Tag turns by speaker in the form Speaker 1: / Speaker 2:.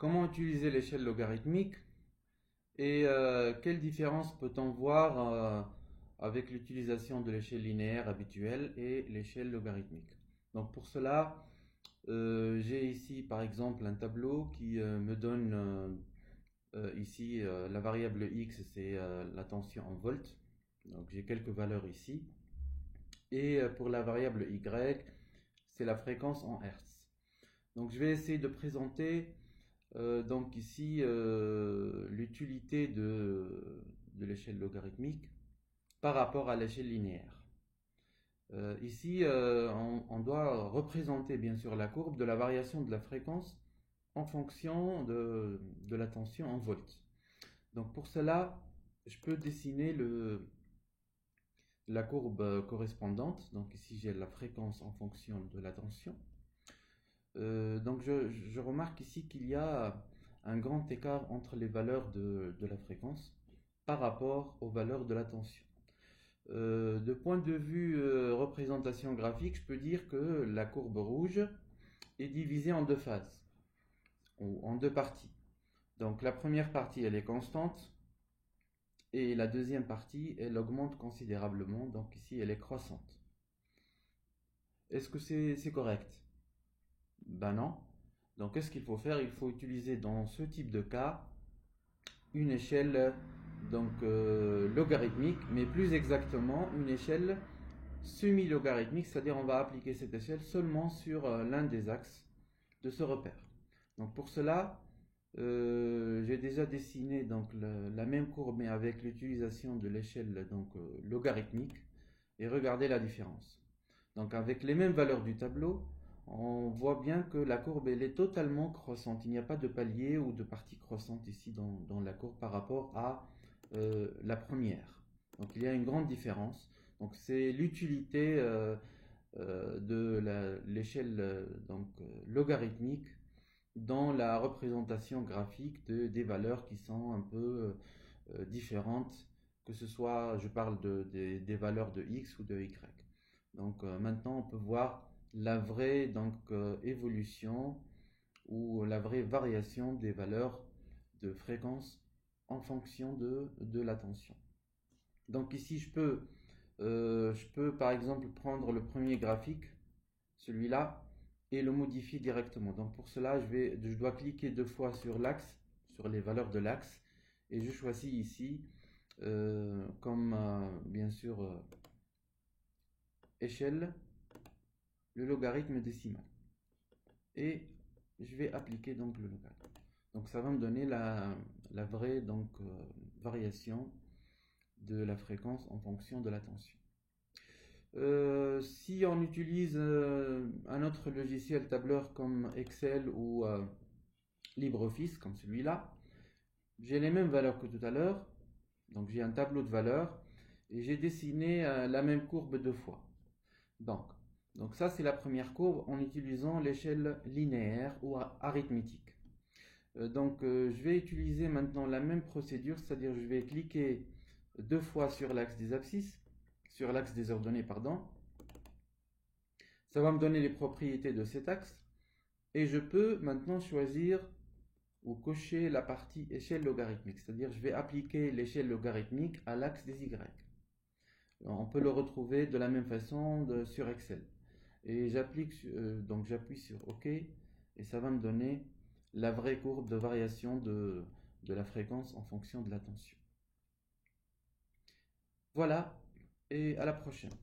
Speaker 1: Comment utiliser l'échelle logarithmique et quelle différence peut-on voir avec l'utilisation de l'échelle linéaire habituelle et l'échelle logarithmique. Donc pour cela, j'ai ici par exemple un tableau qui me donne ici la variable x, c'est la tension en volts. Donc j'ai quelques valeurs ici. Et pour la variable y, c'est la fréquence en hertz. Donc je vais essayer de présenter donc ici l'utilité de l'échelle logarithmique par rapport à l'échelle linéaire. Ici, on doit représenter bien sûr la courbe de la variation de la fréquence en fonction de la tension en volts. Donc pour cela, je peux dessiner la courbe correspondante. Donc ici, j'ai la fréquence en fonction de la tension. Donc je remarque ici qu'il y a un grand écart entre les valeurs de la fréquence par rapport aux valeurs de la tension. De point de vue représentation graphique, je peux dire que la courbe rouge est divisée en deux phases, ou en deux parties. Donc la première partie, elle est constante, et la deuxième partie, elle augmente considérablement, donc ici, elle est croissante. Est-ce que c'est correct? Ben non. Donc qu'est-ce qu'il faut faire? Il faut utiliser dans ce type de cas une échelle donc logarithmique, mais plus exactement une échelle semi-logarithmique, c'est-à-dire on va appliquer cette échelle seulement sur l'un des axes de ce repère. Donc pour cela, j'ai déjà dessiné donc la même courbe mais avec l'utilisation de l'échelle donc logarithmique, et regardez la différence. Donc avec les mêmes valeurs du tableau, on voit bien que la courbe elle est totalement croissante. Il n'y a pas de palier ou de partie croissante ici dans la courbe par rapport à la première. Donc il y a une grande différence. Donc c'est l'utilité de l'échelle logarithmique dans la représentation graphique des valeurs qui sont un peu différentes, que ce soit, je parle des valeurs de x ou de y. Donc maintenant on peut voir la vraie évolution ou la vraie variation des valeurs de fréquence en fonction de la tension. Donc ici je peux par exemple prendre le premier graphique, celui-là, et le modifier directement. Donc pour cela, je dois cliquer deux fois sur l'axe, sur les valeurs de l'axe, et je choisis ici comme bien sûr échelle le logarithme décimal. Et je vais appliquer donc le logarithme. Donc ça va me donner la vraie variation de la fréquence en fonction de la tension. Si on utilise un autre logiciel tableur comme Excel ou LibreOffice, comme celui-là, j'ai les mêmes valeurs que tout à l'heure. Donc j'ai un tableau de valeurs et j'ai dessiné la même courbe deux fois. Donc ça c'est la première courbe en utilisant l'échelle linéaire ou arithmétique. Je vais utiliser maintenant la même procédure, c'est-à-dire je vais cliquer deux fois sur l'axe des abscisses, sur l'axe des ordonnées, pardon. Ça va me donner les propriétés de cet axe et je peux maintenant choisir ou cocher la partie échelle logarithmique, c'est-à-dire je vais appliquer l'échelle logarithmique à l'axe des y. On peut le retrouver de la même façon sur Excel. Et j'appuie sur OK et ça va me donner la vraie courbe de variation de la fréquence en fonction de la tension. Voilà, et à la prochaine.